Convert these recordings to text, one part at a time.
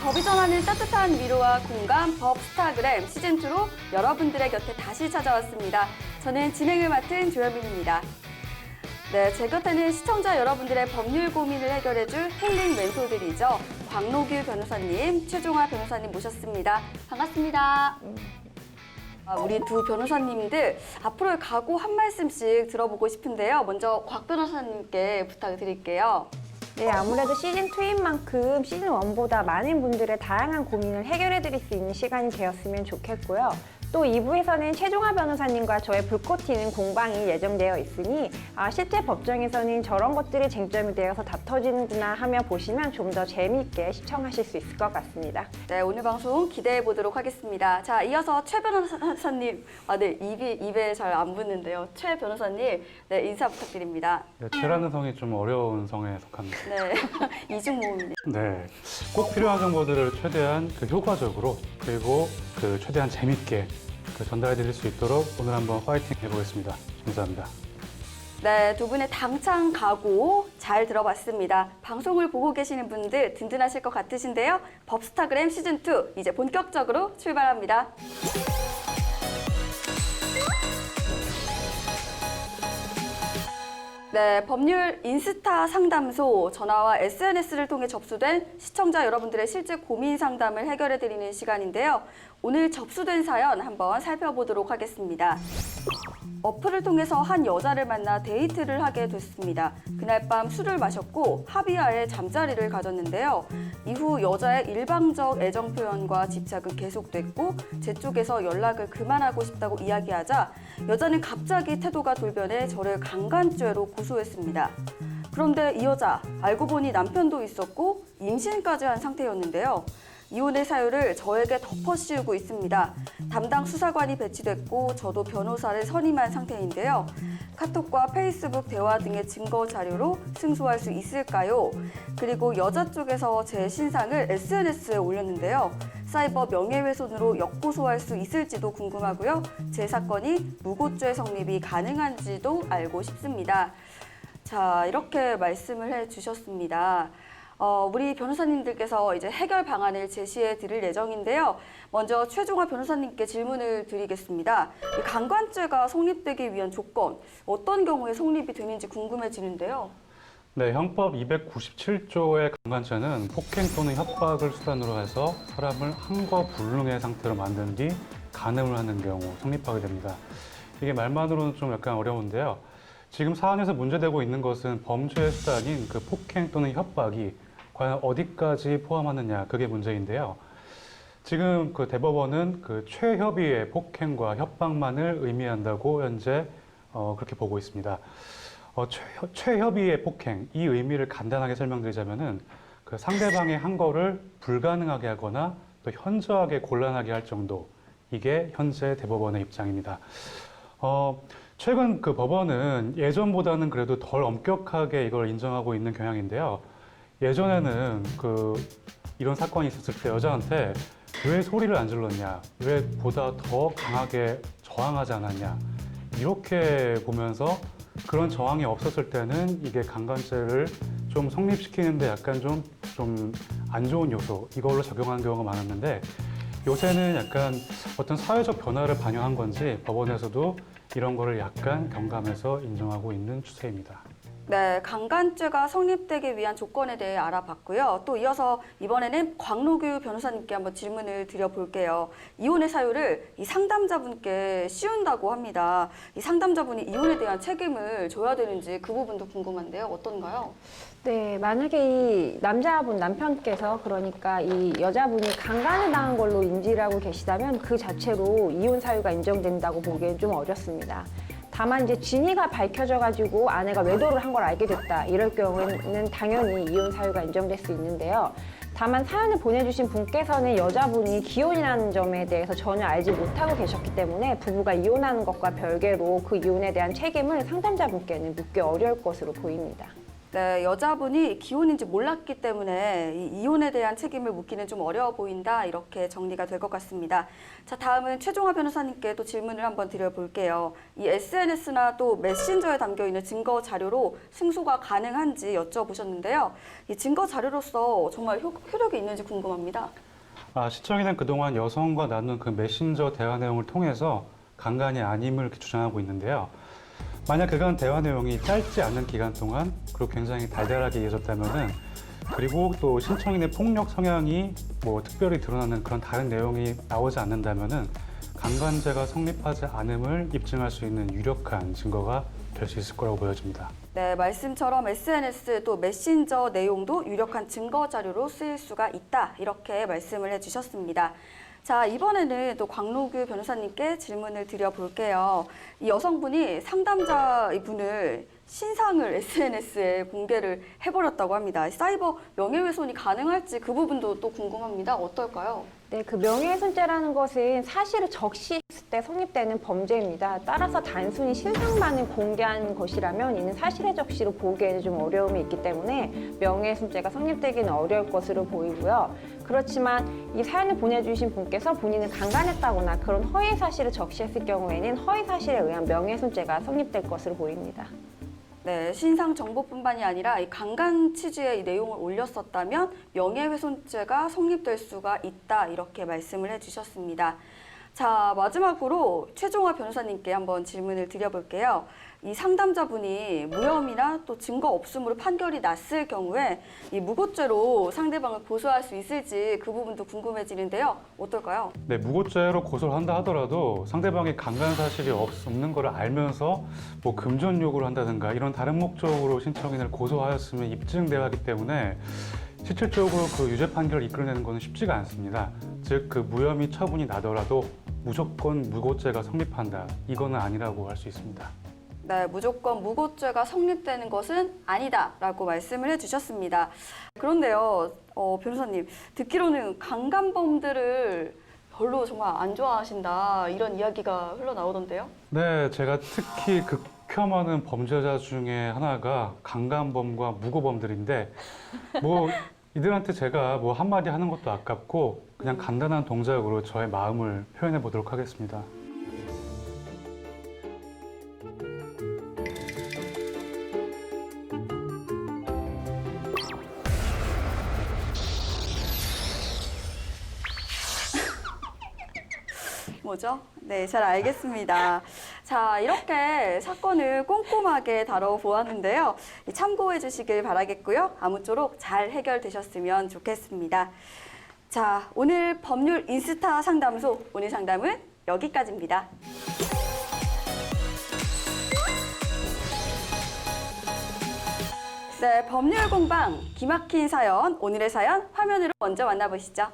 법이 전하는 따뜻한 위로와 공감, 법스타그램 시즌2로 여러분들의 곁에 다시 찾아왔습니다. 저는 진행을 맡은 조현민입니다. 네, 제 곁에는 시청자 여러분들의 법률 고민을 해결해줄 힐링 멘토들이죠. 광노규 변호사님, 최종화 변호사님 모셨습니다. 반갑습니다. 우리 두 변호사님들 앞으로의 각오 한 말씀씩 들어보고 싶은데요. 먼저 곽 변호사님께 부탁드릴게요. 네, 아무래도 시즌2인 만큼 시즌1보다 많은 분들의 다양한 고민을 해결해 드릴 수 있는 시간이 되었으면 좋겠고요. 또 2부에서는 최종화 변호사님과 저의 불꽃 튀는 공방이 예정되어 있으니 실제 법정에서는 저런 것들이 쟁점이 되어서 다퉈지는구나 하며 보시면 좀 더 재미있게 시청하실 수 있을 것 같습니다. 네, 오늘 방송 기대해 보도록 하겠습니다. 자, 이어서 최 변호사님, 네, 입에 잘 안 붙는데요. 최 변호사님, 네, 인사 부탁드립니다. 네, 최라는 성이 좀 어려운 성에 속합니다. 네, 이중 모음입니다. 네, 꼭 필요한 정보들을 최대한 효과적으로 그리고 최대한 재밌게 전달해 드릴 수 있도록 오늘 한번 파이팅 해보겠습니다. 감사합니다. 네, 두 분의 당찬 각오 잘 들어봤습니다. 방송을 보고 계시는 분들 든든하실 것 같으신데요. 법스타그램 시즌2 이제 본격적으로 출발합니다. 네, 법률 인스타 상담소 전화와 SNS를 통해 접수된 시청자 여러분들의 실제 고민 상담을 해결해드리는 시간인데요. 오늘 접수된 사연 한번 살펴보도록 하겠습니다. 어플을 통해서 한 여자를 만나 데이트를 하게 됐습니다. 그날 밤 술을 마셨고 합의하에 잠자리를 가졌는데요. 이후 여자의 일방적 애정 표현과 집착은 계속됐고 제 쪽에서 연락을 그만하고 싶다고 이야기하자 여자는 갑자기 태도가 돌변해 저를 강간죄로 고소했습니다. 그런데 이 여자 알고 보니 남편도 있었고 임신까지 한 상태였는데요. 이혼의 사유를 저에게 덮어씌우고 있습니다. 담당 수사관이 배치됐고 저도 변호사를 선임한 상태인데요. 카톡과 페이스북 대화 등의 증거 자료로 승소할 수 있을까요? 그리고 여자 쪽에서 제 신상을 SNS에 올렸는데요. 사이버 명예훼손으로 역고소할 수 있을지도 궁금하고요. 제 사건이 무고죄 성립이 가능한지도 알고 싶습니다. 자, 이렇게 말씀을 해주셨습니다. 우리 변호사님들께서 이제 해결 방안을 제시해 드릴 예정인데요. 먼저 최종화 변호사님께 질문을 드리겠습니다. 이 강간죄가 성립되기 위한 조건, 어떤 경우에 성립이 되는지 궁금해지는데요. 네, 형법 297조의 강간죄는 폭행 또는 협박을 수단으로 해서 사람을 항거 불능의 상태로 만든 뒤 간음을 하는 경우 성립하게 됩니다. 이게 말만으로는 좀 약간 어려운데요. 지금 사안에서 문제되고 있는 것은 범죄의 수단인 폭행 또는 협박이 과연 어디까지 포함하느냐, 그게 문제인데요. 지금 대법원은 최협의의 폭행과 협박만을 의미한다고 현재 그렇게 보고 있습니다. 최협의의 폭행, 이 의미를 간단하게 설명드리자면은 상대방의 항거를 불가능하게 하거나 또 현저하게 곤란하게 할 정도, 이게 현재 대법원의 입장입니다. 최근 법원은 예전보다는 그래도 덜 엄격하게 이걸 인정하고 있는 경향인데요. 예전에는 이런 사건이 있었을 때 여자한테 왜 소리를 안 질렀냐, 왜 보다 더 강하게 저항하지 않았냐, 이렇게 보면서 그런 저항이 없었을 때는 이게 강간죄를 좀 성립시키는데 약간 좀 안 좋은 요소, 이걸로 적용하는 경우가 많았는데 요새는 약간 어떤 사회적 변화를 반영한 건지 법원에서도 이런 거를 약간 경감해서 인정하고 있는 추세입니다. 네, 강간죄가 성립되기 위한 조건에 대해 알아봤고요. 또 이어서 이번에는 광노규 변호사님께 한번 질문을 드려볼게요. 이혼의 사유를 이 상담자분께 씌운다고 합니다. 이 상담자분이 이혼에 대한 책임을 져야 되는지 그 부분도 궁금한데요. 어떤가요? 네, 만약에 이 남편께서 그러니까 이 여자분이 강간을 당한 걸로 인지를 하고 계시다면 그 자체로 이혼 사유가 인정된다고 보기엔 좀 어렵습니다. 다만 이제 진위가 밝혀져가지고 아내가 외도를 한 걸 알게 됐다, 이럴 경우에는 당연히 이혼 사유가 인정될 수 있는데요. 다만 사연을 보내주신 분께서는 여자분이 기혼이라는 점에 대해서 전혀 알지 못하고 계셨기 때문에 부부가 이혼하는 것과 별개로 그 이혼에 대한 책임을 상담자분께는 묻기 어려울 것으로 보입니다. 네, 여자분이 기혼인지 몰랐기 때문에 이 이혼에 대한 책임을 묻기는 좀 어려워 보인다. 이렇게 정리가 될 것 같습니다. 자, 다음은 최종화 변호사님께 또 질문을 한번 드려볼게요. 이 SNS나 또 메신저에 담겨 있는 증거 자료로 승소가 가능한지 여쭤보셨는데요. 이 증거 자료로서 정말 효력이 있는지 궁금합니다. 시청에는 그동안 여성과 나눈 그 메신저 대화 내용을 통해서 강간이 아님을 이렇게 주장하고 있는데요. 만약 그간 대화 내용이 짧지 않은 기간 동안 그리고 굉장히 달달하게 이어졌다면은 그리고 또 신청인의 폭력 성향이 뭐 특별히 드러나는 그런 다른 내용이 나오지 않는다면은 강간죄가 성립하지 않음을 입증할 수 있는 유력한 증거가 될 수 있을 거라고 보여집니다. 네, 말씀처럼 SNS 또 메신저 내용도 유력한 증거 자료로 쓰일 수가 있다. 이렇게 말씀을 해주셨습니다. 자, 이번에는 또 광노규 변호사님께 질문을 드려볼게요. 이 여성분이 상담자 이분을 신상을 SNS에 공개를 해버렸다고 합니다. 사이버 명예훼손이 가능할지 그 부분도 또 궁금합니다. 어떨까요? 네, 그 명예훼손죄라는 것은 사실을 적시했을 때 성립되는 범죄입니다. 따라서 단순히 신상만을 공개한 것이라면 이는 사실의 적시로 보기에는 좀 어려움이 있기 때문에 명예훼손죄가 성립되기는 어려울 것으로 보이고요. 그렇지만 이 사연을 보내주신 분께서 본인을 강간했다거나 그런 허위 사실을 적시했을 경우에는 허위 사실에 의한 명예훼손죄가 성립될 것으로 보입니다. 네, 신상 정보뿐만이 아니라 이 강간 취지의 이 내용을 올렸었다면 명예훼손죄가 성립될 수가 있다. 이렇게 말씀을 해주셨습니다. 자, 마지막으로 최종화 변호사님께 한번 질문을 드려볼게요. 이 상담자분이 무혐의나 또 증거 없음으로 판결이 났을 경우에 이 무고죄로 상대방을 고소할 수 있을지 그 부분도 궁금해지는데요. 어떨까요? 네, 무고죄로 고소를 한다 하더라도 상대방이 강간 사실이 없는 걸 알면서 뭐 금전 요구를 한다든가 이런 다른 목적으로 신청인을 고소하였으면 입증돼야 하기 때문에 실질적으로 그 유죄 판결을 이끌어내는 것은 쉽지가 않습니다. 즉, 그 무혐의 처분이 나더라도 무조건 무고죄가 성립한다. 이거는 아니라고 할 수 있습니다. 네, 무조건 무고죄가 성립되는 것은 아니다라고 말씀을 해주셨습니다. 그런데요, 변호사님, 듣기로는 강간범들을 별로 정말 안 좋아하신다 이런 이야기가 흘러나오던데요. 네, 제가 특히 극혐하는 범죄자 중에 하나가 강간범과 무고범들인데 뭐 이들한테 제가 뭐 한마디 하는 것도 아깝고 그냥 간단한 동작으로 저의 마음을 표현해 보도록 하겠습니다. 뭐죠? 네, 잘 알겠습니다. 자, 이렇게 사건을 꼼꼼하게 다뤄보았는데요. 참고해 주시길 바라겠고요. 아무쪼록 잘 해결되셨으면 좋겠습니다. 자, 오늘 법률 인스타 상담소, 오늘 상담은 여기까지입니다. 네, 법률 공방, 기막힌 사연, 오늘의 사연 화면으로 먼저 만나보시죠.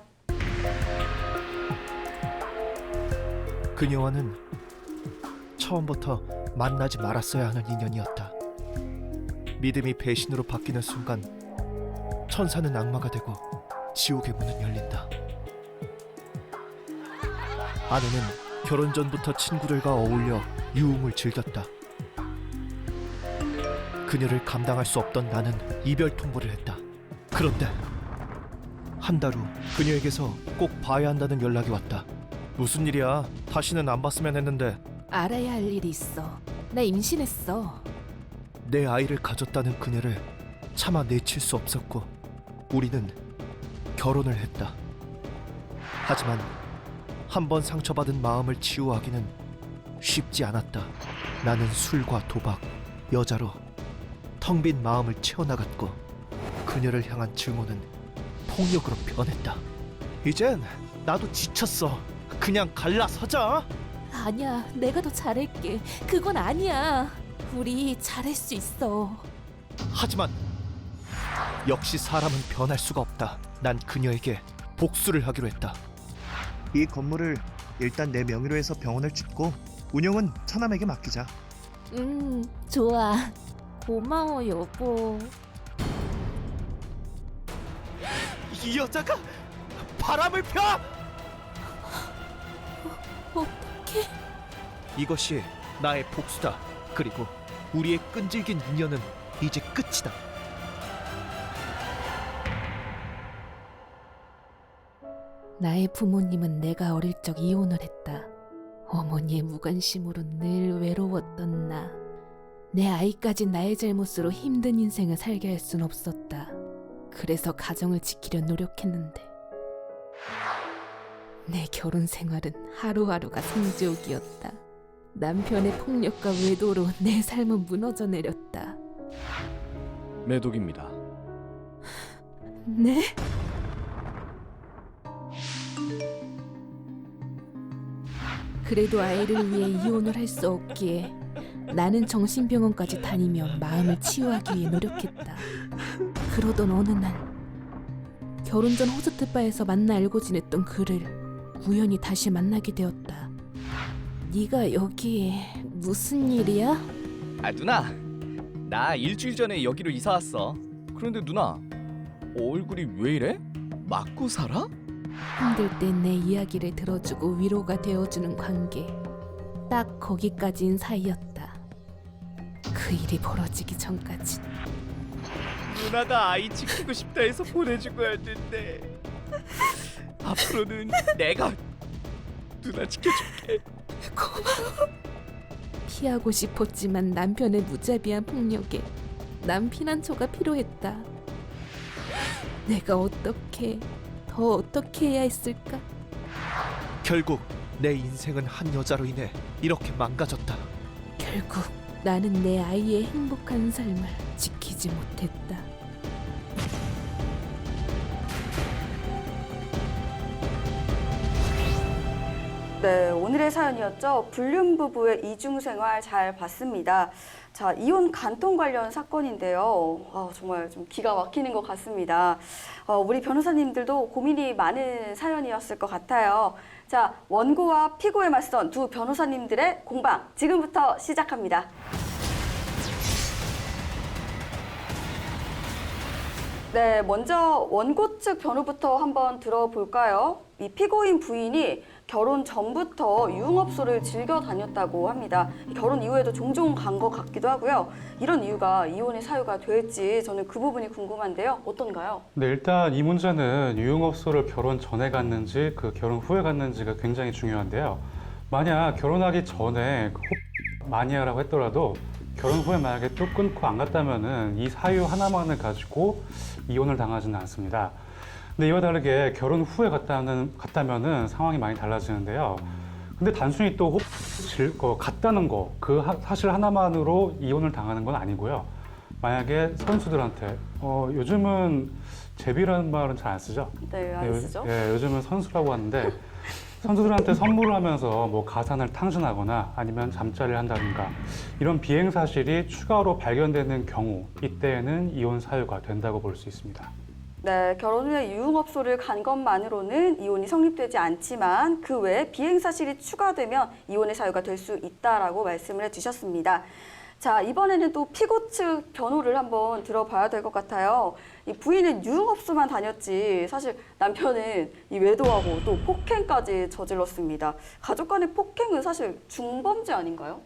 그녀와는 처음부터 만나지 말았어야 하는 인연이었다. 믿음이 배신으로 바뀌는 순간 천사는 악마가 되고 지옥의 문은 열린다. 아내는 결혼 전부터 친구들과 어울려 유흥을 즐겼다. 그녀를 감당할 수 없던 나는 이별 통보를 했다. 그런데 한 달 후 그녀에게서 꼭 봐야 한다는 연락이 왔다. 무슨 일이야? 다시는 안 봤으면 했는데. 알아야 할 일이 있어. 나 임신했어. 내 아이를 가졌다는 그녀를 차마 내칠 수 없었고 우리는 결혼을 했다. 하지만 한 번 상처받은 마음을 치유하기는 쉽지 않았다. 나는 술과 도박, 여자로 텅 빈 마음을 채워나갔고 그녀를 향한 증오는 폭력으로 변했다. 이젠 나도 지쳤어. 그냥 갈라서자. 아니야, 내가 더 잘할게. 그건 아니야. 우리 잘할 수 있어. 하지만 역시 사람은 변할 수가 없다. 난 그녀에게 복수를 하기로 했다. 이 건물을 일단 내 명의로 해서 병원을 짓고 운영은 처남에게 맡기자. 좋아. 고마워, 여보. 이 여자가 바람을 펴! 어떡해? 이것이 나의 복수다. 그리고 우리의 끈질긴 인연은 이제 끝이다. 나의 부모님은 내가 어릴 적 이혼을 했다. 어머니의 무관심으로 늘 외로웠던 나. 내 아이까지 나의 잘못으로 힘든 인생을 살게 할 순 없었다. 그래서 가정을 지키려 노력했는데 내 결혼 생활은 하루하루가 성지옥이었다. 남편의 폭력과 외도로 내 삶은 무너져 내렸다. 매독입니다. 네? 그래도 아이를 위해 이혼을 할 수 없기에 나는 정신병원까지 다니며 마음을 치유하기 위해 노력했다. 그러던 어느 날 결혼 전 호스트바에서 만나 알고 지냈던 그를 우연히 다시 만나게 되었다. 네가 여기에 무슨 일이야? 아 누나, 나 일주일 전에 여기로 이사 왔어. 그런데 누나, 얼굴이 왜 이래? 맞고 살아? 힘들 때 내 이야기를 들어주고 위로가 되어주는 관계. 딱 거기까지인 사이였다. 그 일이 벌어지기 전까진 누나가 아이 지키고 싶다 해서 보내준 거였는데 앞으로는 내가 누나 지켜줄게. 피하고 싶었지만 남편의 무자비한 폭력에 난 피난처가 필요했다. 내가 어떻게 해야 했을까? 결국 내 인생은 한 여자로 인해 이렇게 망가졌다. 결국 나는 내 아이의 행복한 삶을 지키지 못했다. 네, 오늘의 사연이었죠. 불륜 부부의 이중 생활 잘 봤습니다. 자, 이혼 간통 관련 사건인데요. 정말 좀 기가 막히는 것 같습니다. 우리 변호사님들도 고민이 많은 사연이었을 것 같아요. 자, 원고와 피고에 맞선 두 변호사님들의 공방 지금부터 시작합니다. 네, 먼저 원고 측 변호부터 한번 들어볼까요? 이 피고인 부인이 결혼 전부터 유흥업소를 즐겨 다녔다고 합니다. 결혼 이후에도 종종 간 것 같기도 하고요. 이런 이유가 이혼의 사유가 될지 저는 그 부분이 궁금한데요. 어떤가요? 네, 일단 이 문제는 유흥업소를 결혼 전에 갔는지 그 결혼 후에 갔는지가 굉장히 중요한데요. 만약 결혼하기 전에 마니아라고 했더라도 결혼 후에 만약에 또 끊고 안 갔다면은 이 사유 하나만을 가지고 이혼을 당하지는 않습니다. 근데 이와 다르게 결혼 후에 갔다면은 상황이 많이 달라지는데요. 근데 단순히 또 갔다는 거, 그 사실 하나만으로 이혼을 당하는 건 아니고요. 만약에 선수들한테, 요즘은 제비라는 말은 잘 안 쓰죠? 네, 안 쓰죠. 예, 요즘은 선수라고 하는데 선수들한테 선물을 하면서 뭐 가산을 탕진하거나 아니면 잠자리를 한다든가 이런 비행 사실이 추가로 발견되는 경우, 이때에는 이혼 사유가 된다고 볼 수 있습니다. 네, 결혼 후에 유흥업소를 간 것만으로는 이혼이 성립되지 않지만 그 외에 비행 사실이 추가되면 이혼의 사유가 될 수 있다라고 말씀을 해주셨습니다. 자, 이번에는 또 피고 측 변호를 한번 들어봐야 될 것 같아요. 이 부인은 유흥업소만 다녔지 사실 남편은 이 외도하고 또 폭행까지 저질렀습니다. 가족 간의 폭행은 사실 중범죄 아닌가요?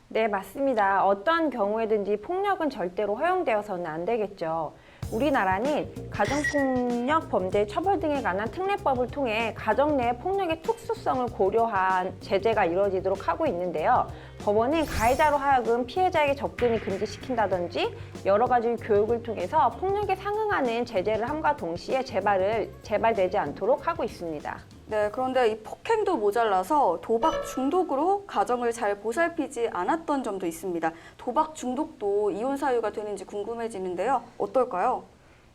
네, 맞습니다. 어떤 경우에든지 폭력은 절대로 허용되어서는 안 되겠죠. 우리나라는 가정폭력 범죄 처벌 등에 관한 특례법을 통해 가정 내 폭력의 특수성을 고려한 제재가 이루어지도록 하고 있는데요. 법원은 가해자로 하여금 피해자에게 접근을 금지시킨다든지 여러 가지 교육을 통해서 폭력에 상응하는 제재를 함과 동시에 재발되지 않도록 하고 있습니다. 네, 그런데 이 폭행도 모자라서 도박 중독으로 가정을 잘 보살피지 않았던 점도 있습니다. 도박 중독도 이혼 사유가 되는지 궁금해지는데요. 어떨까요?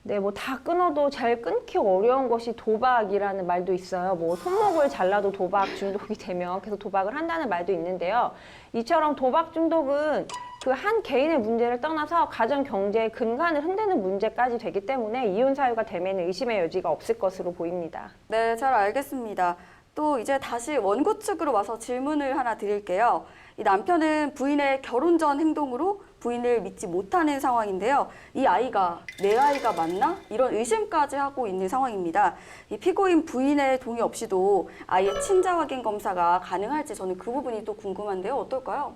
네, 뭐 다 끊어도 잘 끊기 어려운 것이 도박이라는 말도 있어요. 뭐 손목을 잘라도 도박 중독이 되면 계속 도박을 한다는 말도 있는데요. 이처럼 도박 중독은 그 한 개인의 문제를 떠나서 가정 경제의 근간을 흔드는 문제까지 되기 때문에 이혼 사유가 되면 의심의 여지가 없을 것으로 보입니다. 네, 잘 알겠습니다. 또 이제 다시 원고 측으로 와서 질문을 하나 드릴게요. 이 남편은 부인의 결혼 전 행동으로 부인을 믿지 못하는 상황인데요. 이 아이가 내 아이가 맞나? 이런 의심까지 하고 있는 상황입니다. 이 피고인 부인의 동의 없이도 아이의 친자 확인 검사가 가능할지 저는 그 부분이 또 궁금한데요. 어떨까요?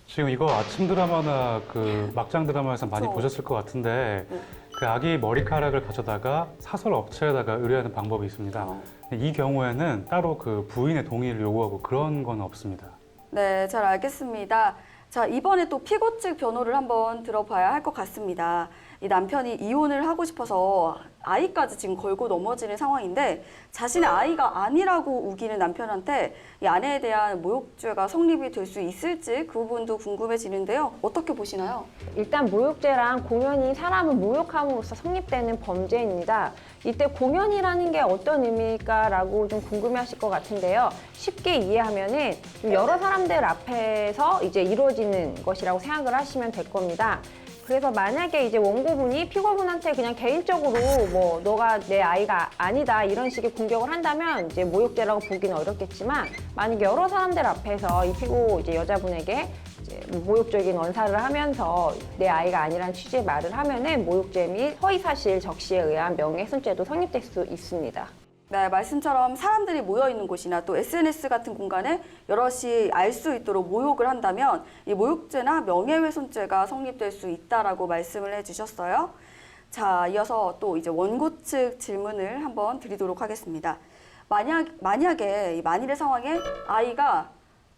지금 이거 아침 드라마나 그 막장 드라마에서 많이 그렇죠. 보셨을 것 같은데 네. 그 아기 머리카락을 가져다가 사설 업체에다가 의뢰하는 방법이 있습니다. 이 경우에는 따로 그 부인의 동의를 요구하고 그런 건 없습니다. 네, 잘 알겠습니다. 자, 이번에 또 피고 측 변호를 한번 들어봐야 할 것 같습니다. 이 남편이 이혼을 하고 싶어서 아이까지 지금 걸고 넘어지는 상황인데 자신의 아이가 아니라고 우기는 남편한테 이 아내에 대한 모욕죄가 성립이 될 수 있을지 그 부분도 궁금해지는데요. 어떻게 보시나요? 일단 모욕죄란 공연히 사람을 모욕함으로써 성립되는 범죄입니다. 이때 공연이라는 게 어떤 의미일까라고 좀 궁금해하실 것 같은데요. 쉽게 이해하면은 좀 여러 사람들 앞에서 이제 이루어지는 것이라고 생각을 하시면 될 겁니다. 그래서 만약에 이제 원고분이 피고분한테 그냥 개인적으로 뭐 너가 내 아이가 아니다 이런 식의 공격을 한다면 이제 모욕죄라고 보기는 어렵겠지만 만약에 여러 사람들 앞에서 이 피고 이제 여자분에게 이제 모욕적인 언사를 하면서 내 아이가 아니라는 취지의 말을 하면은 모욕죄 및 허위사실 적시에 의한 명예훼손죄도 성립될 수 있습니다. 네, 말씀처럼 사람들이 모여있는 곳이나 또 SNS 같은 공간에 여럿이 알 수 있도록 모욕을 한다면 이 모욕죄나 명예훼손죄가 성립될 수 있다라고 말씀을 해주셨어요. 자, 이어서 또 이제 원고 측 질문을 한번 드리도록 하겠습니다. 만약에 이 만일의 상황에 아이가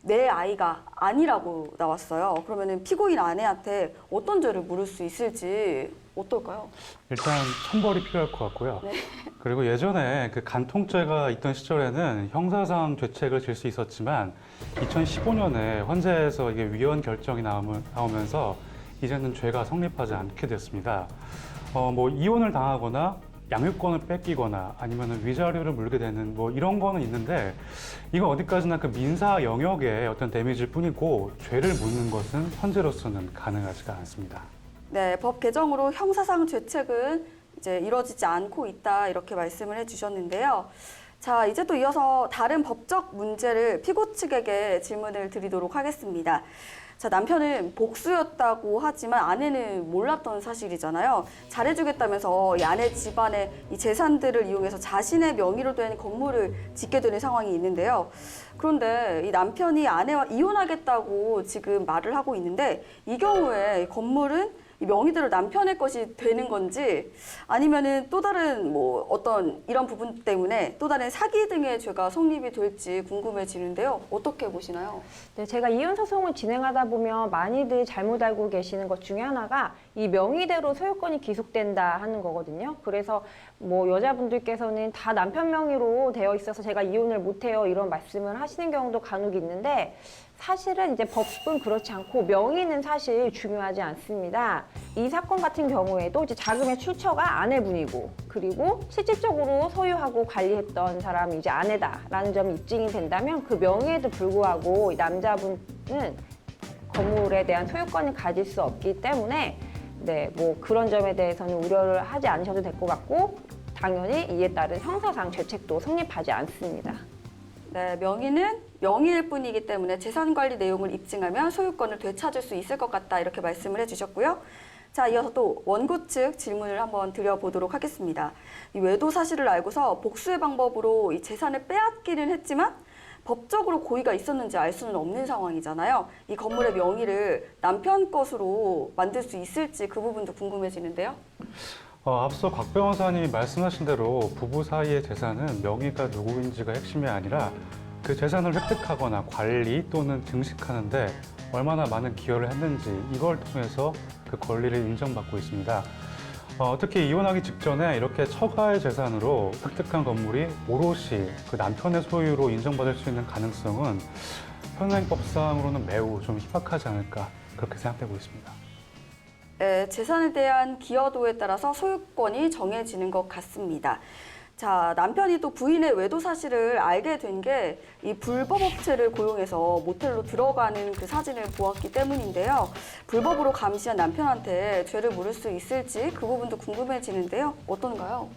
내 아이가 아니라고 나왔어요. 그러면은 피고인 아내한테 어떤 죄를 물을 수 있을지 어떨까요? 일단 천벌이 필요할 것 같고요. 네. 그리고 예전에 그 간통죄가 있던 시절에는 형사상 죄책을 질 수 있었지만 2015년에 헌재에서 이게 위헌 결정이 나오면서 이제는 죄가 성립하지 않게 됐습니다. 뭐 이혼을 당하거나 양육권을 뺏기거나 아니면 위자료를 물게 되는 뭐 이런 거는 있는데 이건 어디까지나 그 민사 영역의 어떤 데미지일 뿐이고 죄를 묻는 것은 현재로서는 가능하지가 않습니다. 네, 법 개정으로 형사상 죄책은 이제 이루어지지 않고 있다 이렇게 말씀을 해주셨는데요. 자, 이제 또 이어서 다른 법적 문제를 피고 측에게 질문을 드리도록 하겠습니다. 자, 남편은 복수였다고 하지만 아내는 몰랐던 사실이잖아요. 잘해주겠다면서 이 아내 집안의 이 재산들을 이용해서 자신의 명의로 된 건물을 짓게 되는 상황이 있는데요. 그런데 이 남편이 아내와 이혼하겠다고 지금 말을 하고 있는데 이 경우에 이 건물은 이 명의대로 남편의 것이 되는 건지 아니면은 또 다른 뭐 어떤 이런 부분 때문에 또 다른 사기 등의 죄가 성립이 될지 궁금해지는데요. 어떻게 보시나요? 네, 제가 이혼 소송을 진행하다 보면 많이들 잘못 알고 계시는 것 중에 하나가 이 명의대로 소유권이 기속된다 하는 거거든요. 그래서 뭐 여자분들께서는 다 남편 명의로 되어 있어서 제가 이혼을 못해요 이런 말씀을 하시는 경우도 간혹 있는데 사실은 이제 법은 그렇지 않고 명의는 사실 중요하지 않습니다. 이 사건 같은 경우에도 이제 자금의 출처가 아내분이고 그리고 실질적으로 소유하고 관리했던 사람이 이제 아내다라는 점이 입증이 된다면 그 명의에도 불구하고 이 남자분은 건물에 대한 소유권을 가질 수 없기 때문에 네, 뭐 그런 점에 대해서는 우려를 하지 않으셔도 될 것 같고 당연히 이에 따른 형사상 죄책도 성립하지 않습니다. 네, 명의는 명의일 뿐이기 때문에 재산관리 내용을 입증하면 소유권을 되찾을 수 있을 것 같다 이렇게 말씀을 해주셨고요. 자, 이어서 또 원고 측 질문을 한번 드려보도록 하겠습니다. 이 외도 사실을 알고서 복수의 방법으로 이 재산을 빼앗기는 했지만 법적으로 고의가 있었는지 알 수는 없는 상황이잖아요. 이 건물의 명의를 남편 것으로 만들 수 있을지 그 부분도 궁금해지는데요. 앞서 곽 변호사님이 말씀하신 대로 부부 사이의 재산은 명의가 누구인지가 핵심이 아니라 그 재산을 획득하거나 관리 또는 증식하는데 얼마나 많은 기여를 했는지 이걸 통해서 그 권리를 인정받고 있습니다. 특히 이혼하기 직전에 이렇게 처가의 재산으로 획득한 건물이 오롯이 그 남편의 소유로 인정받을 수 있는 가능성은 현행법상으로는 매우 좀 희박하지 않을까 그렇게 생각되고 있습니다. 네, 재산에 대한 기여도에 따라서 소유권이 정해지는 것 같습니다. 자, 남편이 또 부인의 외도 사실을 알게 된 게 이 불법 업체를 고용해서 모텔로 들어가는 그 사진을 보았기 때문인데요. 불법으로 감시한 남편한테 죄를 물을 수 있을지 그 부분도 궁금해지는데요. 어떤가요?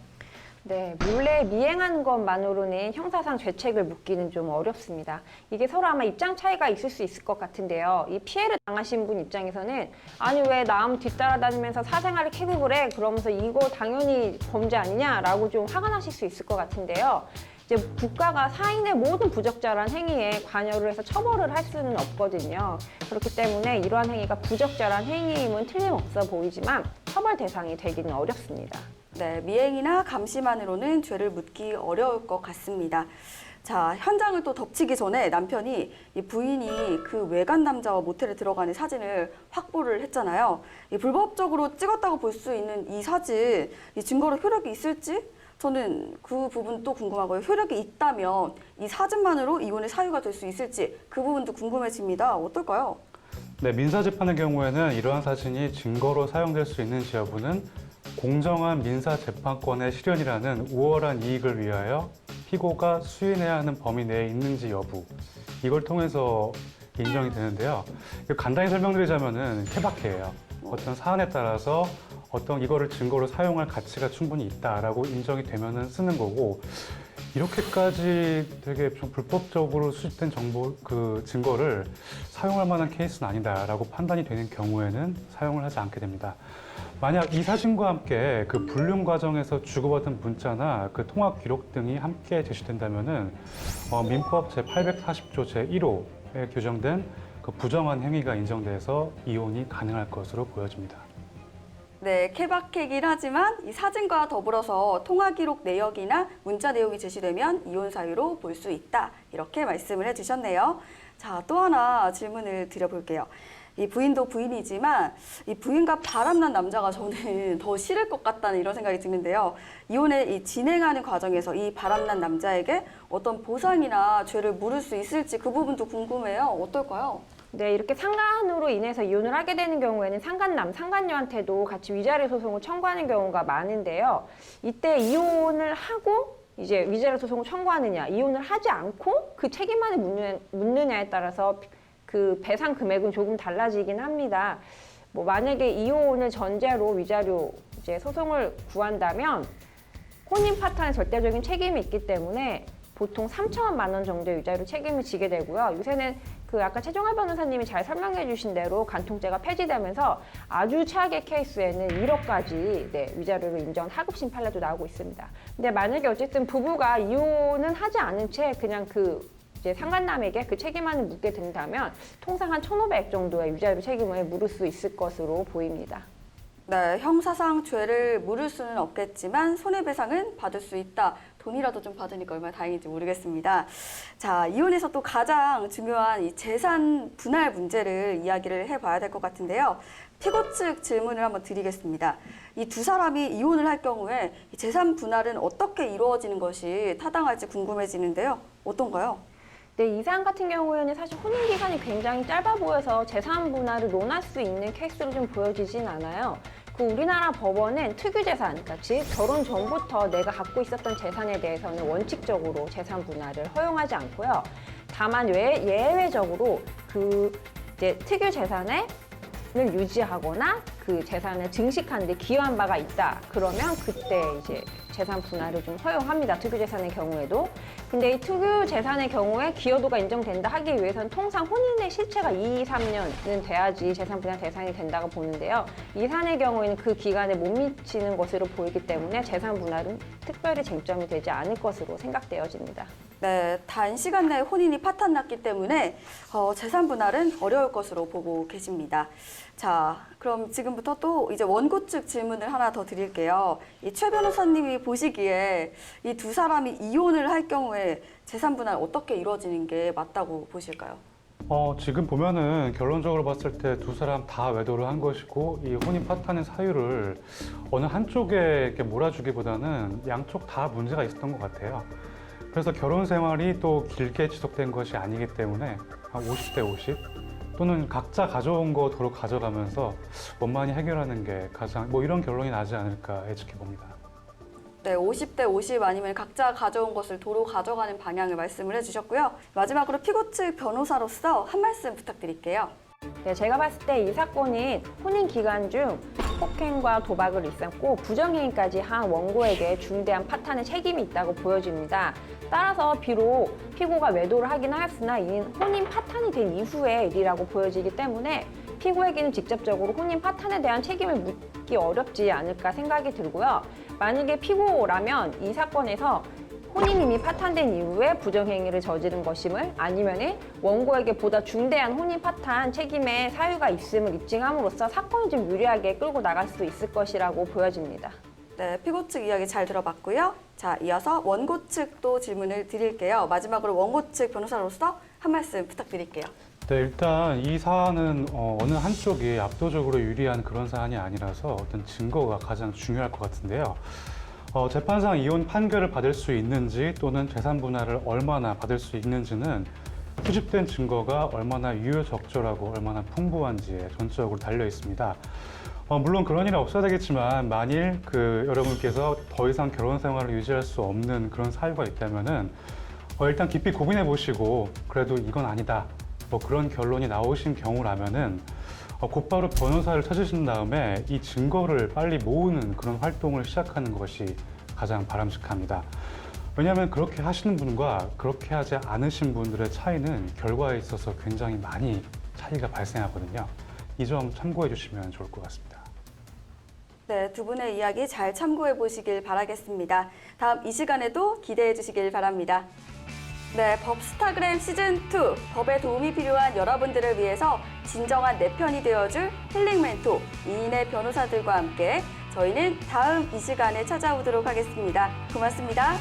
네, 몰래 미행한 것만으로는 형사상 죄책을 묻기는 좀 어렵습니다. 이게 서로 아마 입장 차이가 있을 수 있을 것 같은데요. 이 피해를 당하신 분 입장에서는 아니 왜 남 뒤따라다니면서 사생활을 캐릭을 해? 그러면서 이거 당연히 범죄 아니냐라고 좀 화가 나실 수 있을 것 같은데요. 이제 국가가 사인의 모든 부적절한 행위에 관여를 해서 처벌을 할 수는 없거든요. 그렇기 때문에 이러한 행위가 부적절한 행위임은 틀림없어 보이지만 처벌 대상이 되기는 어렵습니다. 네, 미행이나 감시만으로는 죄를 묻기 어려울 것 같습니다. 자, 현장을 또 덮치기 전에 남편이 이 부인이 그 외간 남자와 모텔에 들어가는 사진을 확보를 했잖아요. 이 불법적으로 찍었다고 볼 수 있는 이 사진, 이 증거로 효력이 있을지 저는 그 부분도 궁금하고요. 효력이 있다면 이 사진만으로 이혼의 사유가 될 수 있을지 그 부분도 궁금해집니다. 어떨까요? 네, 민사재판의 경우에는 이러한 사진이 증거로 사용될 수 있는지 여부는 공정한 민사재판권의 실현이라는 우월한 이익을 위하여 피고가 수인해야 하는 범위 내에 있는지 여부, 이걸 통해서 인정이 되는데요. 간단히 설명드리자면은 케바케예요. 어떤 사안에 따라서 어떤 이거를 증거로 사용할 가치가 충분히 있다라고 인정이 되면은 쓰는 거고, 이렇게까지 되게 좀 불법적으로 수집된 증거를 사용할 만한 케이스는 아니다라고 판단이 되는 경우에는 사용을 하지 않게 됩니다. 만약 이 사진과 함께 그 불륜 과정에서 주고받은 문자나 그 통화 기록 등이 함께 제시된다면은 민법 제840조 제1호에 규정된 그 부정한 행위가 인정돼서 이혼이 가능할 것으로 보여집니다. 네, 케바케이긴 하지만 이 사진과 더불어서 통화 기록 내역이나 문자 내용이 제시되면 이혼 사유로 볼 수 있다. 이렇게 말씀을 해주셨네요. 자, 또 하나 질문을 드려볼게요. 이 부인도 부인이지만 이 부인과 바람난 남자가 저는 더 싫을 것 같다는 이런 생각이 드는데요. 이혼을 진행하는 과정에서 이 바람난 남자에게 어떤 보상이나 죄를 물을 수 있을지 그 부분도 궁금해요. 어떨까요? 네, 이렇게 상간으로 인해서 이혼을 하게 되는 경우에는 상간남, 상간녀한테도 같이 위자료 소송을 청구하는 경우가 많은데요. 이때 이혼을 하고 이제 위자료 소송을 청구하느냐, 이혼을 하지 않고 그 책임만을 묻느냐에 따라서 그 배상 금액은 조금 달라지긴 합니다. 뭐 만약에 이혼을 전제로 위자료 이제 소송을 구한다면 혼인 파탄의 절대적인 책임이 있기 때문에 보통 3천만 원 정도의 위자료 책임을 지게 되고요. 요새는 그 아까 최종할 변호사님이 잘 설명해 주신 대로 간통죄가 폐지되면서 아주 최악의 케이스에는 1억까지 위자료로 인정한 하급심 판례도 나오고 있습니다. 근데 만약에 어쨌든 부부가 이혼은 하지 않은 채 그냥 그 이제 상간남에게 그 책임만을 묻게 된다면 통상 한 1,500 정도의 위자료 책임을 물을 수 있을 것으로 보입니다. 네, 형사상 죄를 물을 수는 없겠지만 손해배상은 받을 수 있다. 돈이라도 좀 받으니까 얼마나 다행인지 모르겠습니다. 자, 이혼에서 또 가장 중요한 이 재산 분할 문제를 이야기를 해봐야 될 것 같은데요. 피고 측 질문을 한번 드리겠습니다. 이 두 사람이 이혼을 할 경우에 이 재산 분할은 어떻게 이루어지는 것이 타당할지 궁금해지는데요. 어떤가요? 네, 이 사안 같은 경우에는 사실 혼인 기간이 굉장히 짧아 보여서 재산 분할을 논할 수 있는 케이스로 좀 보여지진 않아요. 그 우리나라 법원은 특유재산, 그러니까 즉 결혼 전부터 내가 갖고 있었던 재산에 대해서는 원칙적으로 재산 분할을 허용하지 않고요. 다만 예외적으로 그 이제 특유재산을 유지하거나 그 재산을 증식하는 데 기여한 바가 있다. 그러면 그때 이제 재산 분할을 좀 허용합니다. 특유재산의 경우에도. 근데 이 특유재산의 경우에 기여도가 인정된다 하기 위해서는 통상 혼인의 실체가 2, 3년은 돼야지 재산 분할 대상이 된다고 보는데요. 이 사안의 경우에는 그 기간에 못 미치는 것으로 보이기 때문에 재산 분할은 특별히 쟁점이 되지 않을 것으로 생각되어집니다. 네, 단시간 내에 혼인이 파탄났기 때문에 재산 분할은 어려울 것으로 보고 계십니다. 자, 그럼 지금부터 또 이제 원고 측 질문을 하나 더 드릴게요. 이 최 변호사님이 보시기에 이 두 사람이 이혼을 할 경우에 재산 분할 어떻게 이루어지는 게 맞다고 보실까요? 지금 보면은 결론적으로 봤을 때 두 사람 다 외도를 한 것이고 이 혼인 파탄의 사유를 어느 한쪽에 이렇게 몰아주기보다는 양쪽 다 문제가 있었던 것 같아요. 그래서 결혼 생활이 또 길게 지속된 것이 아니기 때문에 한 50대 50 또는 각자 가져온 거 도로 가져가면서 원만히 해결하는 게 가장 이런 결론이 나지 않을까 예측해 봅니다. 네, 50대 50 아니면 각자 가져온 것을 도로 가져가는 방향을 말씀을 해주셨고요. 마지막으로 피고 측 변호사로서 한 말씀 부탁드릴게요. 네, 제가 봤을 때 이 사건이 혼인 기간 중 폭행과 도박을 일삼고 부정행위까지 한 원고에게 중대한 파탄의 책임이 있다고 보여집니다. 따라서 비록 피고가 외도를 하긴 하였으나 이는 혼인 파탄이 된 이후의 일이라고 보여지기 때문에 피고에게는 직접적으로 혼인 파탄에 대한 책임을 묻기 어렵지 않을까 생각이 들고요. 만약에 피고라면 이 사건에서 혼인이 이미 파탄된 이후에 부정행위를 저지른 것임을 아니면은 원고에게 보다 중대한 혼인 파탄 책임의 사유가 있음을 입증함으로써 사건이 좀 유리하게 끌고 나갈 수 있을 것이라고 보여집니다. 네, 피고 측 이야기 잘 들어봤고요. 자, 이어서 원고 측도 질문을 드릴게요. 마지막으로 원고 측 변호사로서 한 말씀 부탁드릴게요. 네, 일단 이 사안은 어느 한쪽이 압도적으로 유리한 그런 사안이 아니라서 어떤 증거가 가장 중요할 것 같은데요. 재판상 이혼 판결을 받을 수 있는지 또는 재산 분할을 얼마나 받을 수 있는지는 수집된 증거가 얼마나 유효적절하고 얼마나 풍부한지에 전적으로 달려 있습니다. 물론 그런 일은 없어야 되겠지만 만일 여러분께서 더 이상 결혼 생활을 유지할 수 없는 그런 사유가 있다면은 일단 깊이 고민해 보시고 그래도 이건 아니다. 그런 결론이 나오신 경우라면은 곧바로 변호사를 찾으신 다음에 이 증거를 빨리 모으는 그런 활동을 시작하는 것이 가장 바람직합니다. 왜냐하면 그렇게 하시는 분과 그렇게 하지 않으신 분들의 차이는 결과에 있어서 굉장히 많이 차이가 발생하거든요. 이 점 참고해 주시면 좋을 것 같습니다. 네, 두 분의 이야기 잘 참고해 보시길 바라겠습니다. 다음 이 시간에도 기대해 주시길 바랍니다. 네, 법스타그램 시즌2 법에 도움이 필요한 여러분들을 위해서 진정한 내 편이 되어줄 힐링 멘토 이인의 변호사들과 함께 저희는 다음 이 시간에 찾아오도록 하겠습니다. 고맙습니다.